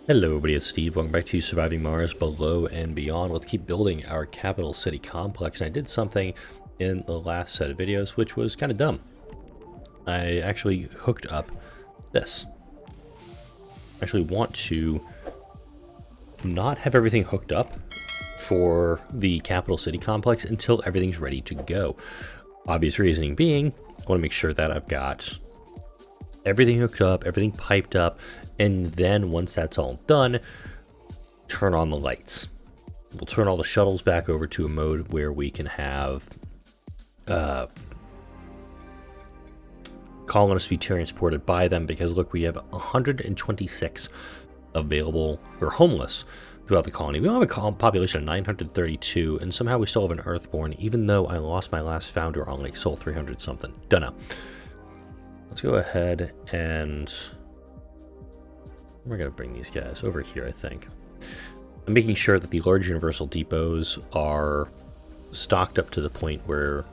Hello everybody, it's Steve. Welcome back to Surviving Mars Below and Beyond. Let's keep building our capital city complex. And I did something in the last set of videos which was kind of dumb. I actually hooked up this. I actually want to not have everything hooked up for the capital city complex until everything's ready to go. Obvious reasoning being, I want to make sure that I've got everything hooked up, everything piped up, and then once that's all done, turn on the lights. We'll turn all the shuttles back over to a mode where we can have colonists be transported by them, because look, we have 126 available, or homeless, throughout the colony. We don't have a population of 932, and somehow we still have an Earthborn, even though I lost my last founder on like Sol 300 something. Don't know. Let's go ahead and we're going to bring these guys over here, I think. I'm making sure that the large universal depots are stocked up to the point where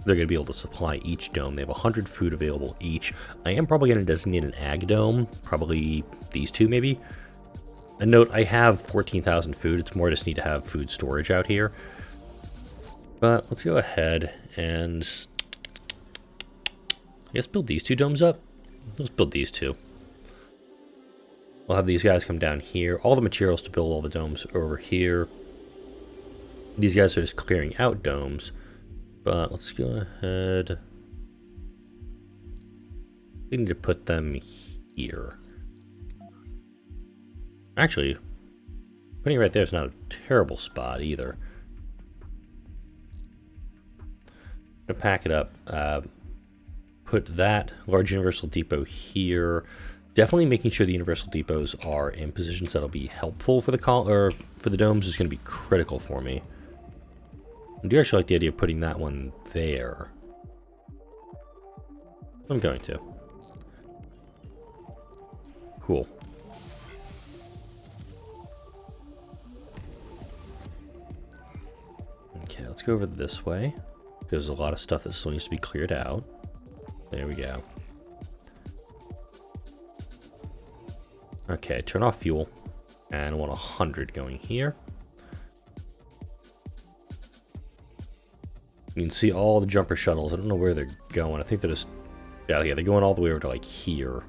they're going to be able to supply each dome. They have 100 food available each. I am probably going to designate an ag dome, probably these two maybe. A note, I have 14,000 food. It's more just need to have food storage out here. But let's go ahead and I guess build these two domes up. Let's build these two. We'll have these guys come down here. All the materials to build all the domes over here. These guys are just clearing out domes. But let's go ahead. We need to put them here. Actually, putting it right there is not a terrible spot either. I'm gonna pack it up. Put that large universal depot here. Definitely making sure the universal depots are in positions that'll be helpful for the domes is going to be critical for me. I do actually like the idea of putting that one there. I'm going to. Cool. Okay, let's go over this way. There's a lot of stuff that still needs to be cleared out. There we go. Okay, turn off fuel. And I want 100 going here. You can see all the jumper shuttles. I don't know where they're going. I think they're just... Yeah, they're going all the way over to like here.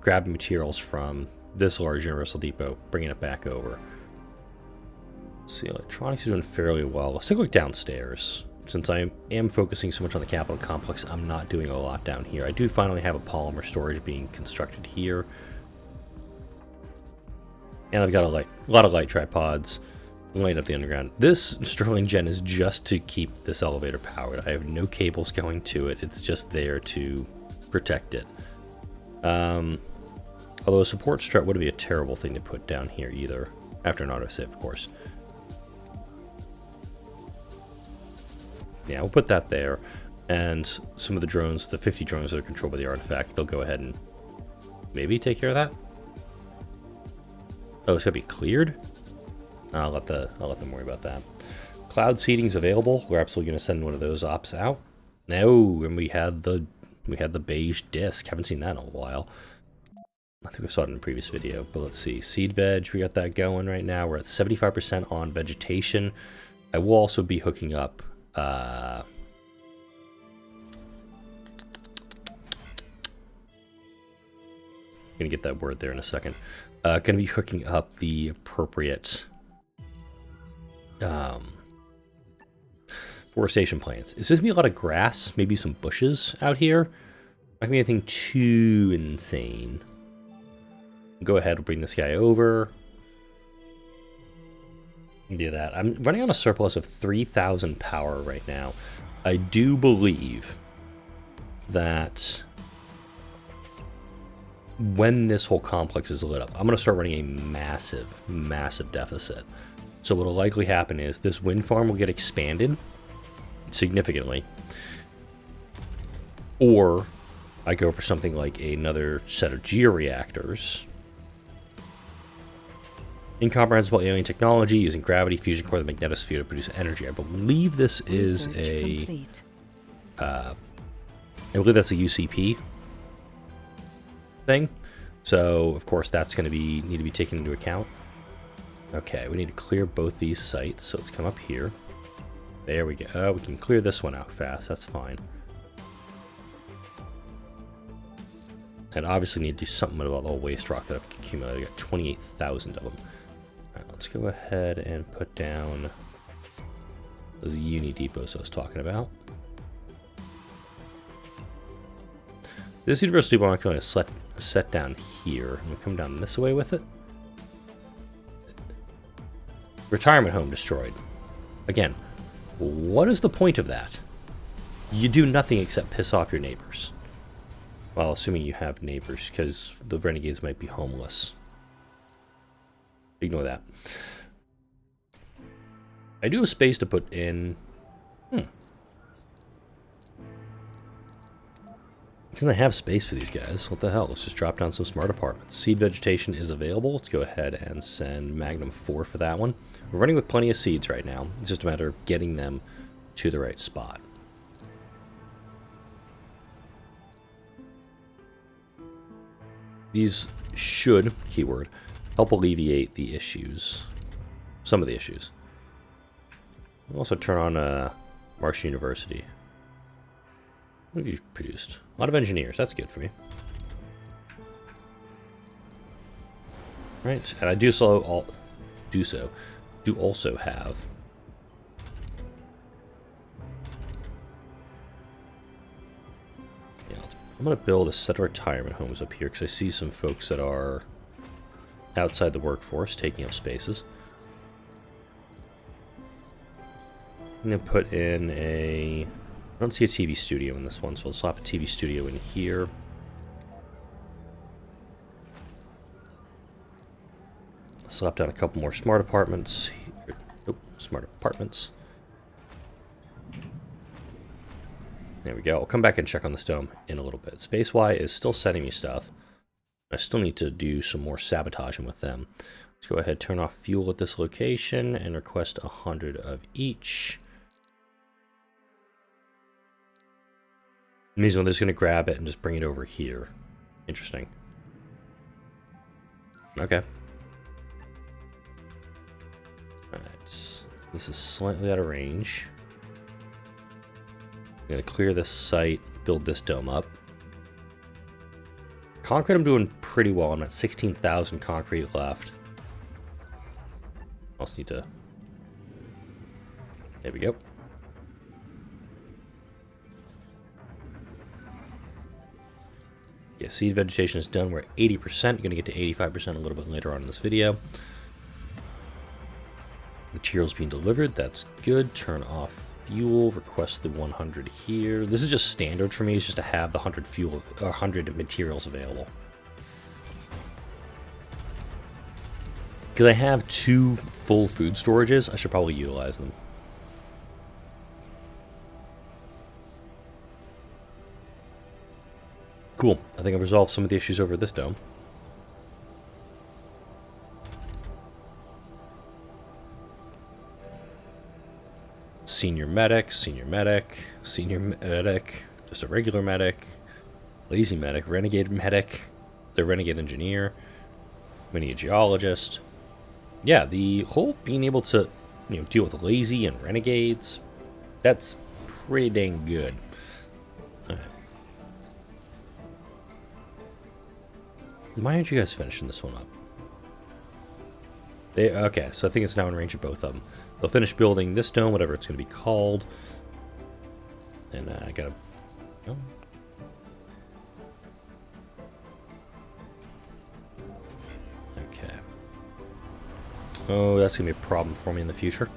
Grabbing materials from this large universal depot. Bringing it back over. Let's see, electronics is doing fairly well. Let's take a look downstairs. Since I am focusing so much on the capital complex, I'm not doing a lot down here. I do finally have a polymer storage being constructed here. And I've got a lot of light tripods light up the underground. This Sterling gen is just to keep this elevator powered. I have no cables going to it. It's just there to protect it. Although a support strut wouldn't be a terrible thing to put down here either. After an autosave, of course. Yeah, we'll put that there. And some of the drones, the 50 drones that are controlled by the artifact, they'll go ahead and maybe take care of that. Oh, it's gonna be cleared? I'll let them worry about that. Cloud seating's available. We're absolutely gonna send one of those ops out. No, and we had the beige disc. Haven't seen that in a while. I think we saw it in a previous video, but let's see. Seed veg, we got that going right now. We're at 75% on vegetation. I will also be hooking up gonna get that word there in a second. Gonna be hooking up the appropriate forestation plants. Is this gonna be a lot of grass? Maybe some bushes out here? Not gonna be anything too insane. Go ahead and bring this guy over. Do that. I'm running on a surplus of 3,000 power right now. I do believe that when this whole complex is lit up, I'm going to start running a massive, massive deficit. So what will likely happen is this wind farm will get expanded significantly. Or I go for something like another set of georeactors. Incomprehensible alien technology using gravity fusion core of the magnetosphere to produce energy. I believe this is I believe that's a UCP thing. So, of course, that's going to need to be taken into account. Okay, we need to clear both these sites, so let's come up here. There we go. Oh, we can clear this one out fast, that's fine. And obviously need to do something about all the waste rock that I've accumulated. I got 28,000 of them. Alright, let's go ahead and put down those uni depots I was talking about. This university bomb I'm going to set down here. I'm going to come down this way with it. Retirement home destroyed. Again, what is the point of that? You do nothing except piss off your neighbors. Well, assuming you have neighbors, because the renegades might be homeless. Ignore that. I do have space to put in... Since I have space for these guys, what the hell? Let's just drop down some smart apartments. Seed vegetation is available. Let's go ahead and send Magnum 4 for that one. We're running with plenty of seeds right now. It's just a matter of getting them to the right spot. These should, keyword, help alleviate the issues. Some of the issues. We'll also turn on Martian University. What have you produced? A lot of engineers. That's good for me. Right, and I do also have I'm gonna build a set of retirement homes up here because I see some folks that are outside the workforce taking up spaces. I'm gonna put in I don't see a TV studio in this one, so I'll slap a TV studio in here. Slap down a couple more smart apartments. Nope, smart apartments. There we go. I'll come back and check on this dome in a little bit. SpaceY is still sending me stuff. I still need to do some more sabotaging with them. Let's go ahead and turn off fuel at this location and request 100 of each. It means I'm just going to grab it and just bring it over here. Interesting. Okay. Alright. This is slightly out of range. I'm going to clear this site, build this dome up. Concrete I'm doing pretty well. I'm at 16,000 concrete left. Also need to... There we go. Yeah, seed vegetation is done. We're at 80%. Going to get to 85% a little bit later on in this video. Materials being delivered. That's good. Turn off fuel. Request the 100 here. This is just standard for me. It's just to have the 100 fuel or 100 materials available. Because I have 2 full food storages, I should probably utilize them. Cool. I think I've resolved some of the issues over this dome. Senior medic, senior medic, senior medic, just a regular medic, lazy medic, renegade medic, the renegade engineer, mini geologist. Yeah, the whole being able to, deal with lazy and renegades, that's pretty dang good. Okay. Why aren't you guys finishing this one up? Okay, so I think it's now in range of both of them. They'll finish building this dome, whatever it's going to be called. And I gotta... Oh. Okay. Oh, that's going to be a problem for me in the future.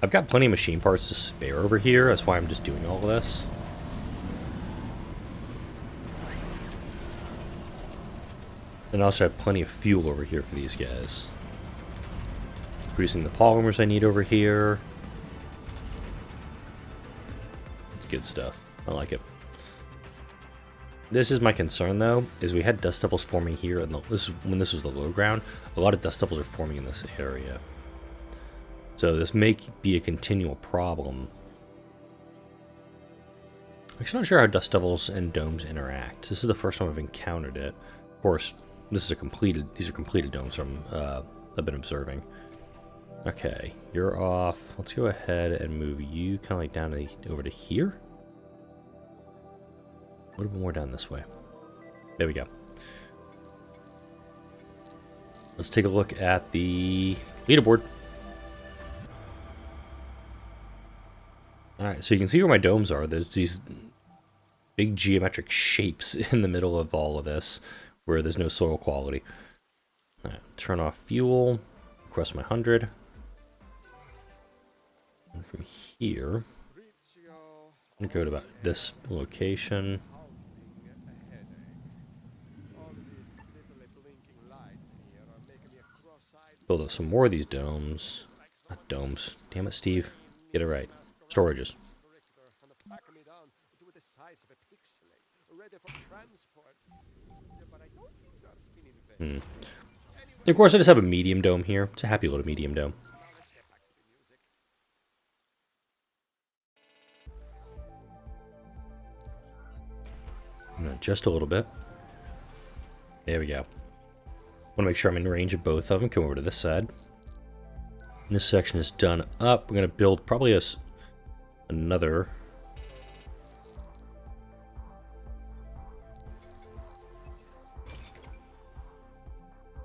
I've got plenty of machine parts to spare over here. That's why I'm just doing all of this. And I also have plenty of fuel over here for these guys. Producing the polymers I need over here. It's good stuff. I like it. This is my concern, though, is we had dust devils forming here, and when this was the low ground, a lot of dust devils are forming in this area. So this may be a continual problem Actually, not sure how dust devils and domes interact. This is the first time I've encountered it. Of course, these are completed domes I've been observing. Okay, you're off. Let's go ahead and move you kind of like down over to here. A little bit more down this way. There we go. Let's take a look at the leaderboard. Alright, so you can see where my domes are. There's these big geometric shapes in the middle of all of this where there's no soil quality. Alright, turn off fuel, cross my 100. And from here, I'm going to go to about this location. Build up some more of these domes. Not domes. Damn it, Steve. Get it right. Storages. And of course, I just have a medium dome here. It's a happy little medium dome. Just a little bit. There we go. Want to make sure I'm in range of both of them. Come over to this side. And this section is done up. We're going to build probably another.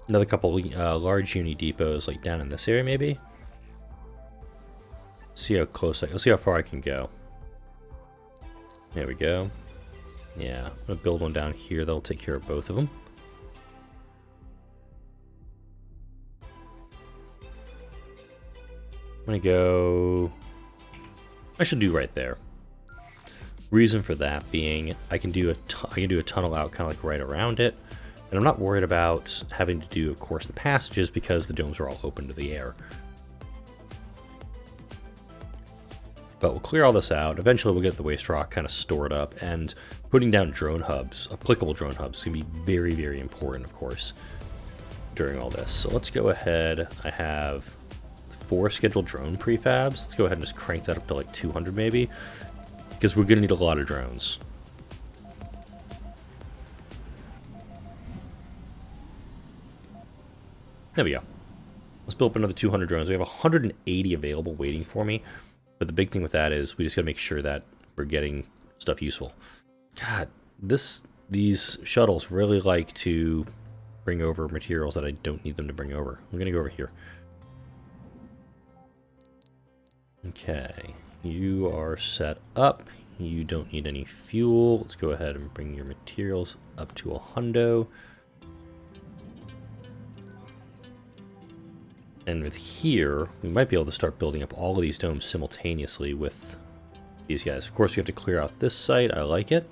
Another couple large uni depots, like down in this area, maybe. See how close let's see how far I can go. There we go. Yeah, I'm gonna build one down here that'll take care of both of them. I'm gonna go. I should do right there. Reason for that being, I can do a tunnel out kind of like right around it, and I'm not worried about having to do, of course, the passages because the domes are all open to the air. But we'll clear all this out. Eventually, we'll get the waste rock kind of stored up, and putting down drone hubs, applicable drone hubs, can be very, very important, of course, during all this. So let's go ahead. I have 4 scheduled drone prefabs. Let's go ahead and just crank that up to like 200 maybe, because we're going to need a lot of drones. There we go. Let's build up another 200 drones. We have 180 available waiting for me. But the big thing with that is we just got to make sure that we're getting stuff useful. God, these shuttles really like to bring over materials that I don't need them to bring over. I'm going to go over here. Okay, you are set up. You don't need any fuel. Let's go ahead and bring your materials up to a hundo. And with here, we might be able to start building up all of these domes simultaneously with these guys. Of course, we have to clear out this site. I like it.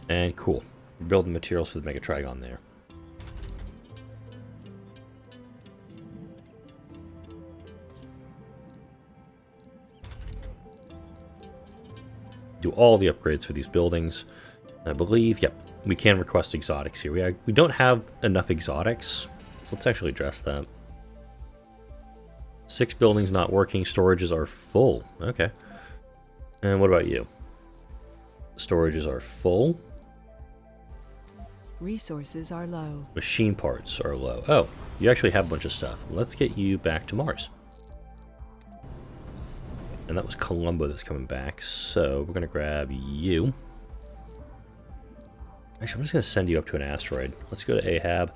And cool. We're building materials for the Megatron there. Do all the upgrades for these buildings. I believe, yep, we can request exotics here. We don't have enough exotics. So let's actually address that. 6 buildings not working. Storages are full. Okay. And what about you? Storages are full. Resources are low. Machine parts are low. Oh, you actually have a bunch of stuff. Let's get you back to Mars. And that was Columbo that's coming back. So we're going to grab you. Actually, I'm just going to send you up to an asteroid. Let's go to Ahab.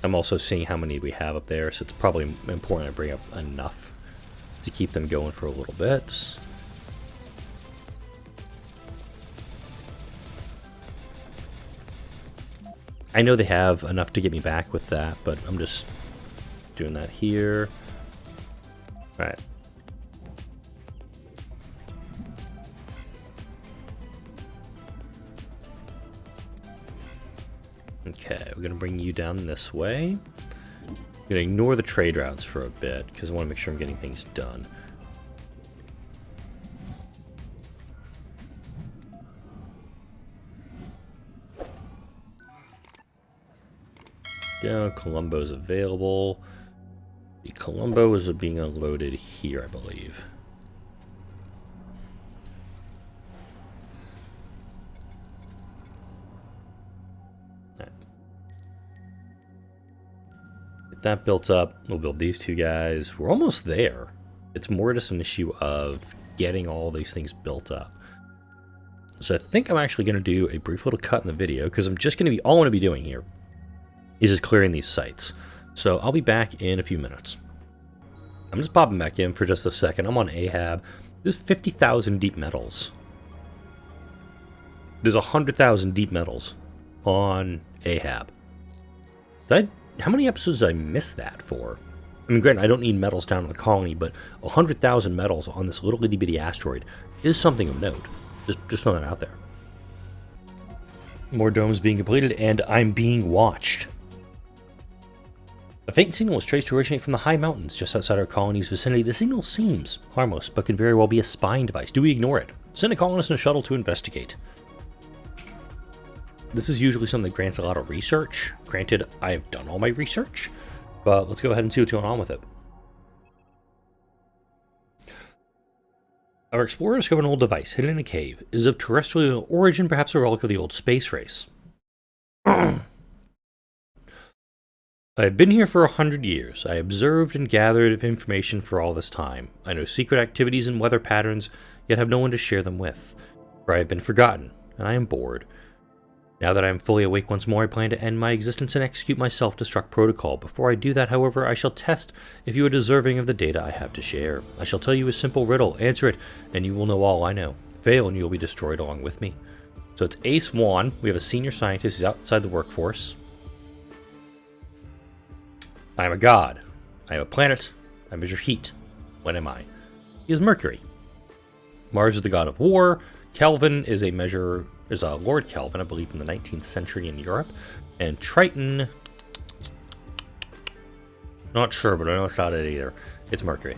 I'm also seeing how many we have up there, so it's probably important to bring up enough to keep them going for a little bit. I know they have enough to get me back with that, but I'm just doing that here. All right. Okay, we're going to bring you down this way. I'm going to ignore the trade routes for a bit, because I want to make sure I'm getting things done. go. Colombo's available. The Colombo is being unloaded here, I believe. Right. Get that built up. We'll build these two guys. We're almost there. It's more just an issue of getting all these things built up. So I think I'm actually going to do a brief little cut in the video, because I'm just going to be, all I'm going to be doing here is just clearing these sites. So I'll be back in a few minutes. I'm just popping back in for just a second. I'm on Ahab. There's 50,000 deep metals. There's 100,000 deep metals on Ahab. How many episodes did I miss that for? I mean, granted, I don't need metals down in the colony, but 100,000 metals on this little itty bitty asteroid is something of note. Just throwing that out there. More domes being completed, and I'm being watched. A faint signal was traced to originate from the high mountains just outside our colony's vicinity. The signal seems harmless, but can very well be a spying device. Do we ignore it? Send a colonist and a shuttle to investigate. This is usually something that grants a lot of research. Granted, I have done all my research, but let's go ahead and see what's going on with it. Our explorer discovered an old device hidden in a cave. It is of terrestrial origin, perhaps a relic of the old space race. I have been here for 100 years. I observed and gathered information for all this time. I know secret activities and weather patterns, yet have no one to share them with. For I have been forgotten, and I am bored. Now that I am fully awake once more, I plan to end my existence and execute my self-destruct protocol. Before I do that, however, I shall test if you are deserving of the data I have to share. I shall tell you a simple riddle. Answer it, and you will know all I know. Fail, and you will be destroyed along with me. So it's Ace 1. We have a senior scientist. He's outside the workforce. I am a god. I am a planet. I measure heat. When am I? He is Mercury. Mars is the god of war. Kelvin is a Lord Kelvin, I believe, from the 19th century in Europe. And Triton, not sure, but I know it's not it either. It's Mercury.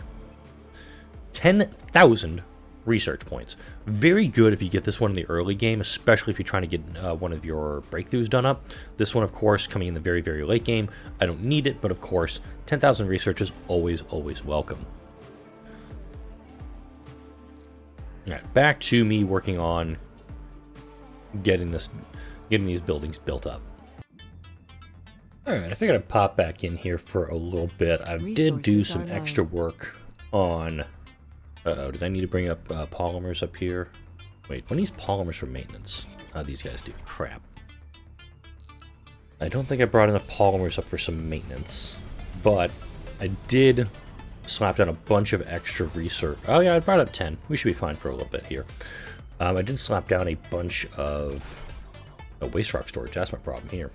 10,000 research points. Very good if you get this one in the early game, especially if you're trying to get one of your breakthroughs done up. This one, of course, coming in the very, very late game. I don't need it, but of course, 10,000 research is always, always welcome. All right, back to me working on getting these buildings built up. All right, I figured I'd pop back in here for a little bit. I did do some extra work on. Did I need to bring up polymers up here? Wait, when these polymers for maintenance? These guys do. Crap. I don't think I brought enough polymers up for some maintenance, but I did slap down a bunch of extra research. Oh yeah, I brought up 10. We should be fine for a little bit here. I did slap down a bunch of waste rock storage. That's my problem here.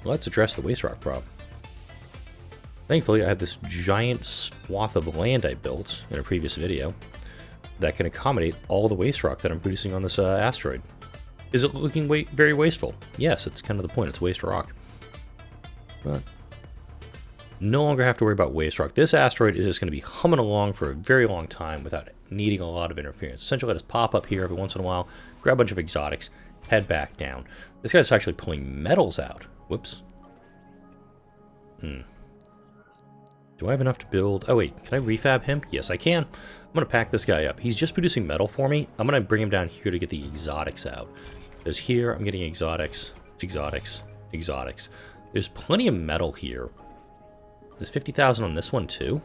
Let's address the waste rock problem. Thankfully, I have this giant swath of land I built in a previous video that can accommodate all the waste rock that I'm producing on this asteroid. Is it looking very wasteful? Yes, it's kind of the point. It's waste rock. But no longer have to worry about waste rock. This asteroid is just going to be humming along for a very long time without needing a lot of interference. Essentially, let us pop up here every once in a while, grab a bunch of exotics, head back down. This guy's actually pulling metals out. Whoops. Do I have enough to build? Oh wait, can I refab him? Yes, I can. I'm going to pack this guy up. He's just producing metal for me. I'm going to bring him down here to get the exotics out. Because here, I'm getting exotics, exotics, exotics. There's plenty of metal here. There's 50,000 on this one too.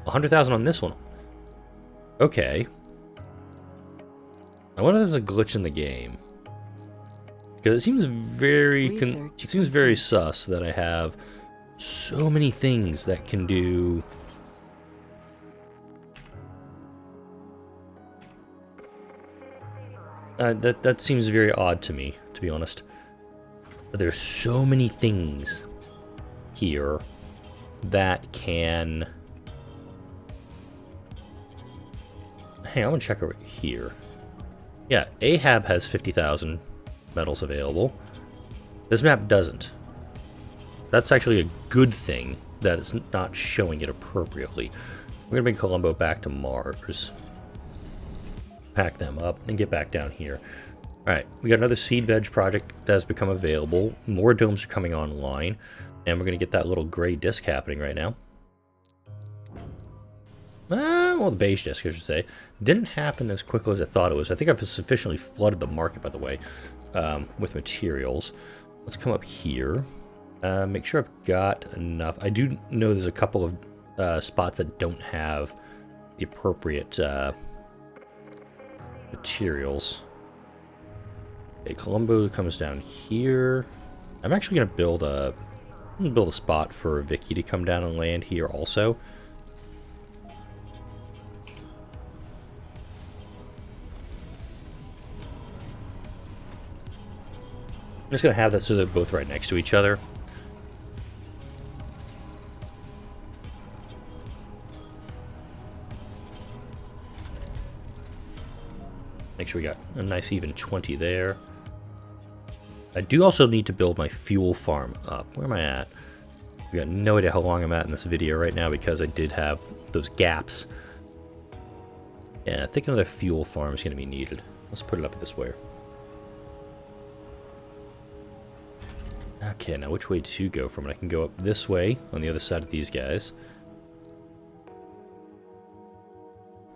100,000 on this one. Okay. I wonder if there's a glitch in the game. Because it seems very sus that I have so many things that can do. That seems very odd to me, to be honest. But there's so many things here that can. Hey, I'm gonna check over here. Yeah, Ahab has 50,000 metals available. This map doesn't. That's actually a good thing that it's not showing it appropriately. We're gonna bring Colombo back to Mars. Pack them up and get back down here. Alright, we got another seed veg project that has become available. More domes are coming online. And we're going to get that little gray disc happening right now. Well, the beige disc, I should say. Didn't happen as quickly as I thought it was. I think I've sufficiently flooded the market, by the way, with materials. Let's come up here. Make sure I've got enough. I do know there's a couple of spots that don't have the appropriate materials. Okay, Colombo comes down here. I'm actually going to build a spot for Vicky to come down and land here also. I'm just going to have that so they're both right next to each other. Make sure we got a nice even 20 there. I do also need to build my fuel farm up. Where am I at? We got no idea how long I'm at in this video right now because I did have those gaps. Yeah, I think another fuel farm is going to be needed. Let's put it up this way. Okay, now which way to go from it? I can go up this way on the other side of these guys.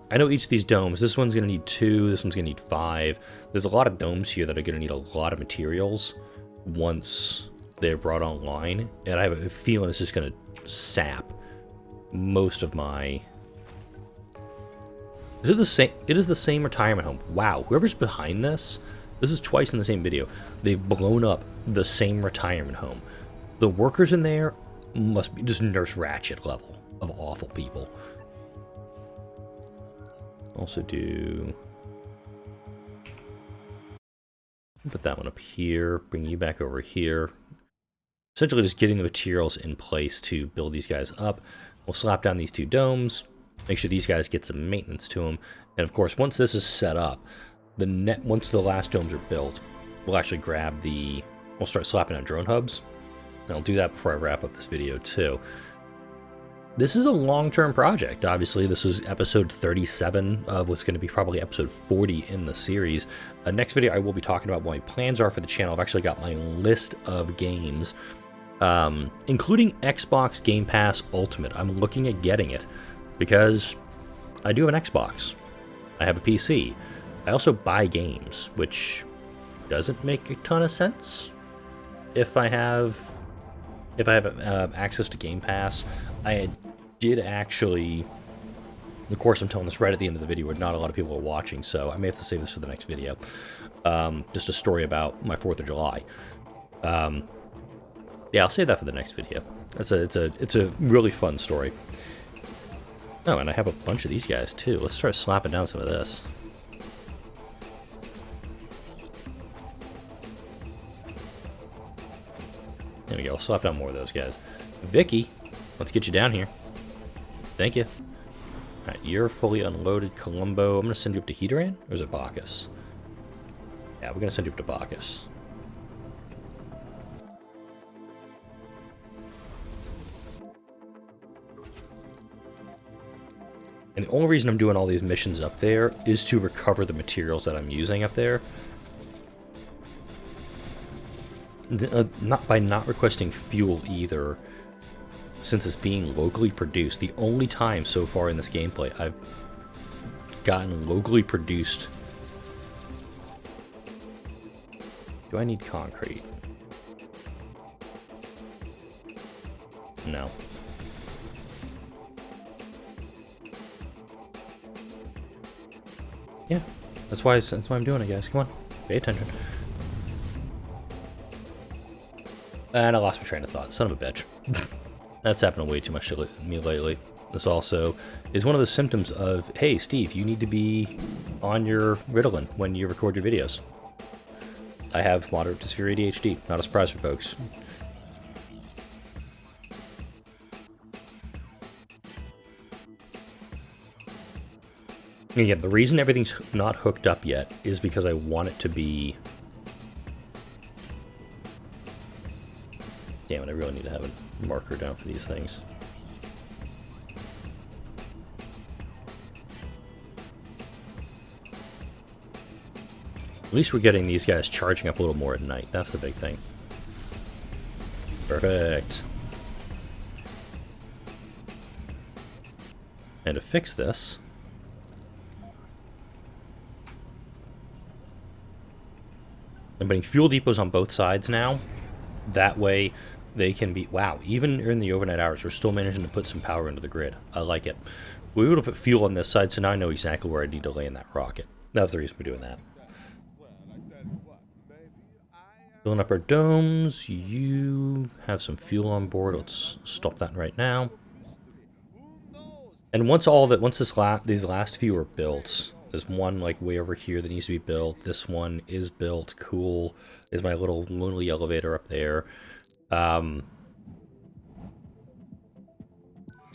I know each of these domes, this one's going to need 2, this one's going to need 5. There's a lot of domes here that are going to need a lot of materials once they're brought online. And I have a feeling it's just going to sap most of my... Is it the same? It is the same retirement home. Wow, whoever's behind this is twice in the same video. They've blown up the same retirement home. The workers in there must be just Nurse Ratched level of awful people. Also do... Put that one up here, bring you back over here. Essentially just getting the materials in place to build these guys up. We'll slap down these 2 domes, make sure these guys get some maintenance to them. And of course, once this is set up, once the last domes are built, we'll actually grab we'll start slapping on drone hubs. And I'll do that before I wrap up this video too. This is a long-term project. Obviously, this is episode 37 of what's going to be probably episode 40 in the series. Next video, I will be talking about what my plans are for the channel. I've actually got my list of games, including Xbox Game Pass Ultimate. I'm looking at getting it because I do have an Xbox. I have a PC. I also buy games, which doesn't make a ton of sense. If I have access to Game Pass, I did actually, of course I'm telling this right at the end of the video where not a lot of people are watching, so I may have to save this for the next video. Just a story about my 4th of July. Yeah, I'll save that for the next video. It's a really fun story. Oh, and I have a bunch of these guys too. Let's start slapping down some of this. There we go. I'll slap down more of those guys. Vicky, let's get you down here. Thank you. Alright, you're fully unloaded. Colombo, I'm going to send you up to Heteran, or is it Bacchus? Yeah, we're going to send you up to Bacchus. And the only reason I'm doing all these missions up there is to recover the materials that I'm using up there. Not by not requesting fuel either, since it's being locally produced. The only time so far in this gameplay I've gotten locally produced. Do I need concrete? No. Yeah, that's why I'm doing it, guys. Come on, pay attention. And I lost my train of thought. Son of a bitch. That's happened way too much to me lately. This also is one of the symptoms of, hey, Steve, you need to be on your Ritalin when you record your videos. I have moderate to severe ADHD. Not a surprise for folks. Again, the reason everything's not hooked up yet is because I want it to be... Damn it, I really need to have a marker down for these things. At least we're getting these guys charging up a little more at night. That's the big thing. Perfect. And to fix this, I'm putting fuel depots on both sides now. That way they can be... Wow, even in the overnight hours, we're still managing to put some power into the grid. I like it. We were able to put fuel on this side, so now I know exactly where I need to lay in that rocket. That was the reason we're doing that. Filling up our domes. You have some fuel on board. Let's stop that right now. And once these last few are built, there's one like way over here that needs to be built. This one is built. Cool. There's my little lonely elevator up there. Let's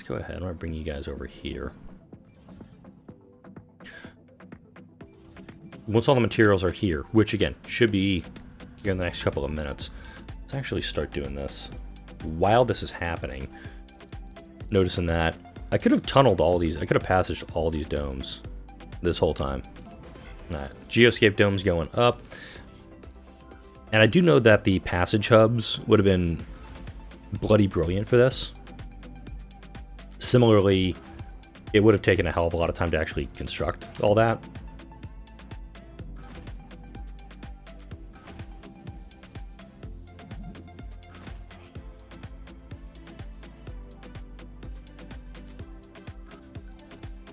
go ahead. I'm gonna bring you guys over here. Once all the materials are here, which again should be here in the next couple of minutes, let's actually start doing this. While this is happening, noticing that I could have tunneled all these, I could have passaged all these domes this whole time. Geoscape domes going up. And I do know that the passage hubs would have been bloody brilliant for this. Similarly, it would have taken a hell of a lot of time to actually construct all that.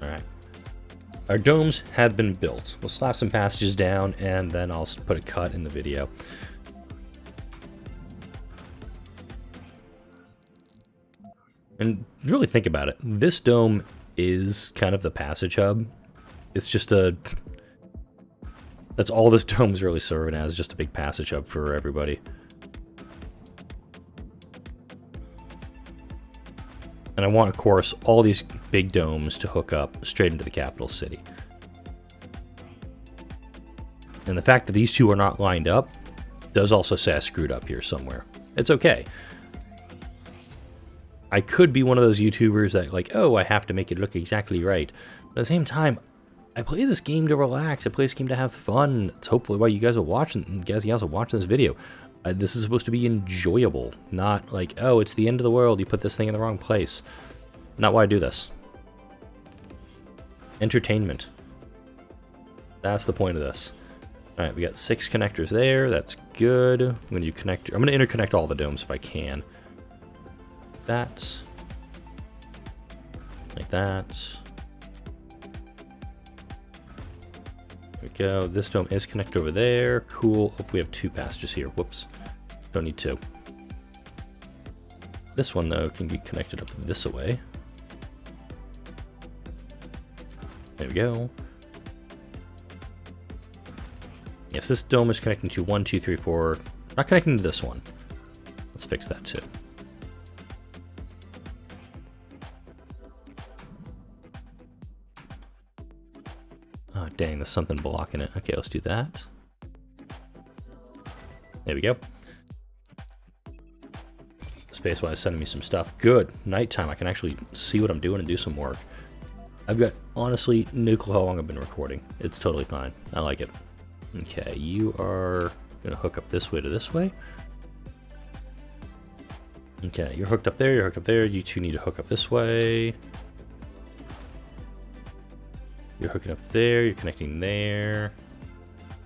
Alright. Our domes have been built. We'll slap some passages down, and then I'll put a cut in the video. And really think about it. This dome is kind of the passage hub. It's just a... That's all this dome's really serving as, just a big passage hub for everybody. And I want, of course, all these big domes to hook up straight into the capital city. And the fact that these two are not lined up does also say I screwed up here somewhere. It's okay. I could be one of those YouTubers that like, oh, I have to make it look exactly right. But at the same time, I play this game to relax. I play this game to have fun. It's hopefully why you guys are watching. You guys are watching this video. This is supposed to be enjoyable, not like, oh, it's the end of the world. You put this thing in the wrong place. Not why I do this. Entertainment. That's the point of this. All right, we got 6 connectors there. That's good. I'm going to connect. I'm going to interconnect all the domes if I can. That. Like that. There we go. This dome is connected over there. Cool. Oh, we have 2 passages here. Whoops. Don't need 2. This one, though, can be connected up this way. There we go. Yes, this dome is connecting to 1, 2, 3, 4. Not connecting to this one. Let's fix that, too. Oh, dang, there's something blocking it. Okay, let's do that. There we go. Spacewise sending me some stuff. Good. Nighttime. I can actually see what I'm doing and do some work. I've got, honestly, no clue how long I've been recording. It's totally fine. I like it. Okay, you are going to hook up this way to this way. Okay, you're hooked up there, you're hooked up there. You two need to hook up this way. You're hooking up there, you're connecting there.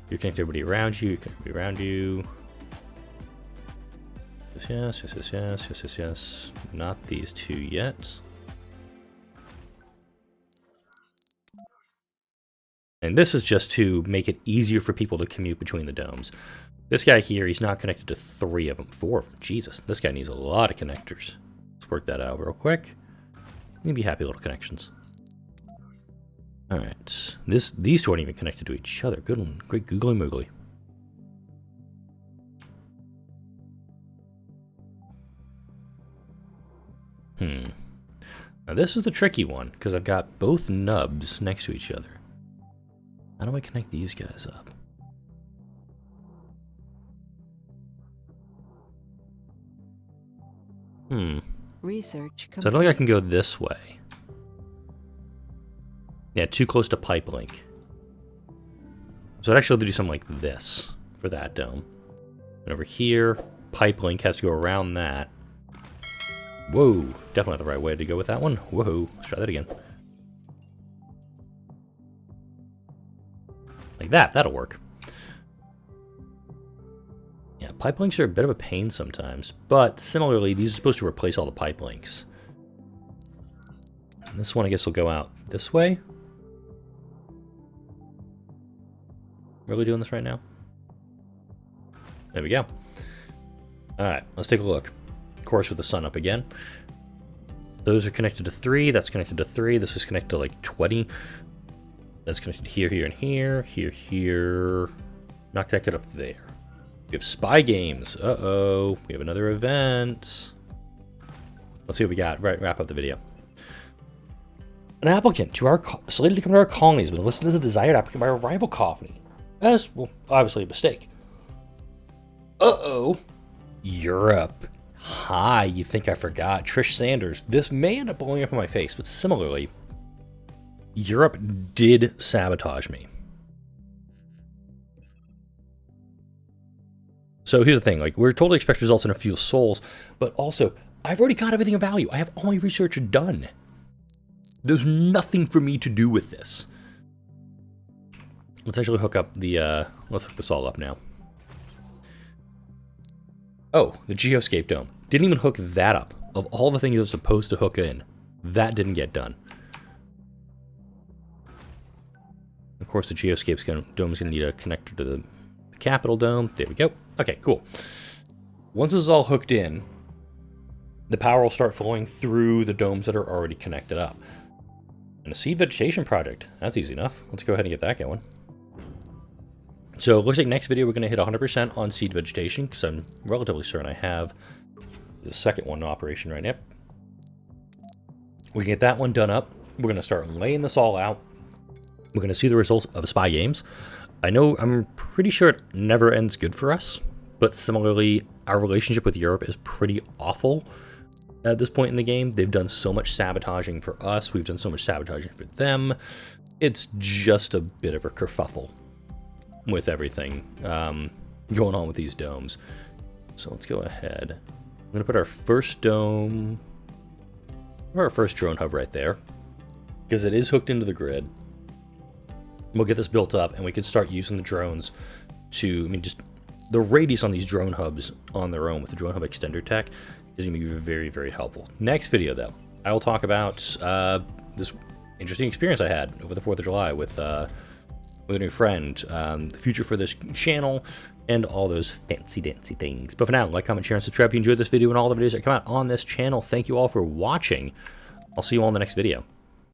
You're connecting everybody around you, you're connecting everybody around you. Yes, yes, yes, yes, yes, yes, yes. Not these two yet. And this is just to make it easier for people to commute between the domes. This guy here, he's not connected to 3 of them, 4 of them. Jesus, this guy needs a lot of connectors. Let's work that out real quick. You'll be happy little connections. All right, these two aren't even connected to each other. Good one, great googly moogly. Now this is the tricky one because I've got both nubs next to each other. How do I connect these guys up? Research complete. So I don't think I can go this way. Yeah, too close to pipe link. So I'd actually have to do something like this for that dome. And over here, pipe link has to go around that. Whoa, definitely not the right way to go with that one. Whoa, let's try that again. that. That'll work. Yeah, pipe links are a bit of a pain sometimes, but similarly, these are supposed to replace all the pipe links. And this one, I guess, will go out this way. Really doing this right now? There we go. Alright, let's take a look. Of course, with the sun up again. Those are connected to 3. That's connected to 3. This is connected to like 20. That's connected here, here, and here. Here, here. Not connected up there. We have spy games. Uh-oh. We have another event. Let's see what we got. Right, wrap up the video. An applicant to our slated to come to our colony has been listed as a desired applicant by a rival colony. As, well, obviously a mistake. Uh-oh. Europe. Hi, you think I forgot. Trish Sanders. This may end up blowing up in my face, but similarly, Europe did sabotage me. So here's the thing, like, we're totally expect results in a few souls, but also, I've already got everything of value. I have all my research done. There's nothing for me to do with this. Let's actually hook up the, let's hook this all up now. Oh, the Geoscape Dome. Didn't even hook that up. Of all the things it was supposed to hook in, that didn't get done. Of course, the Geoscape Dome is going to need a connector to the Capitol Dome. There we go. Okay, cool. Once this is all hooked in, the power will start flowing through the domes that are already connected up. And a seed vegetation project. That's easy enough. Let's go ahead and get that going. So it looks like next video we're going to hit 100% on seed vegetation, because I'm relatively certain I have the second one in operation right now. We can get that one done up. We're going to start laying this all out. We're going to see the results of spy games. I know, I'm pretty sure it never ends good for us, but similarly, our relationship with Europe is pretty awful at this point in the game. They've done so much sabotaging for us. We've done so much sabotaging for them. It's just a bit of a kerfuffle with everything going on with these domes. So let's go ahead. I'm going to put our first dome, or our first drone hub right there, because it is hooked into the grid. We'll get this built up, and we can start using the drones to, I mean, just the radius on these drone hubs on their own with the drone hub extender tech is going to be very, very helpful. Next video, though, I will talk about this interesting experience I had over the 4th of July with a new friend, the future for this channel, and all those fancy-dancy things. But for now, like, comment, share, and subscribe if you enjoyed this video and all the videos that come out on this channel. Thank you all for watching. I'll see you all in the next video.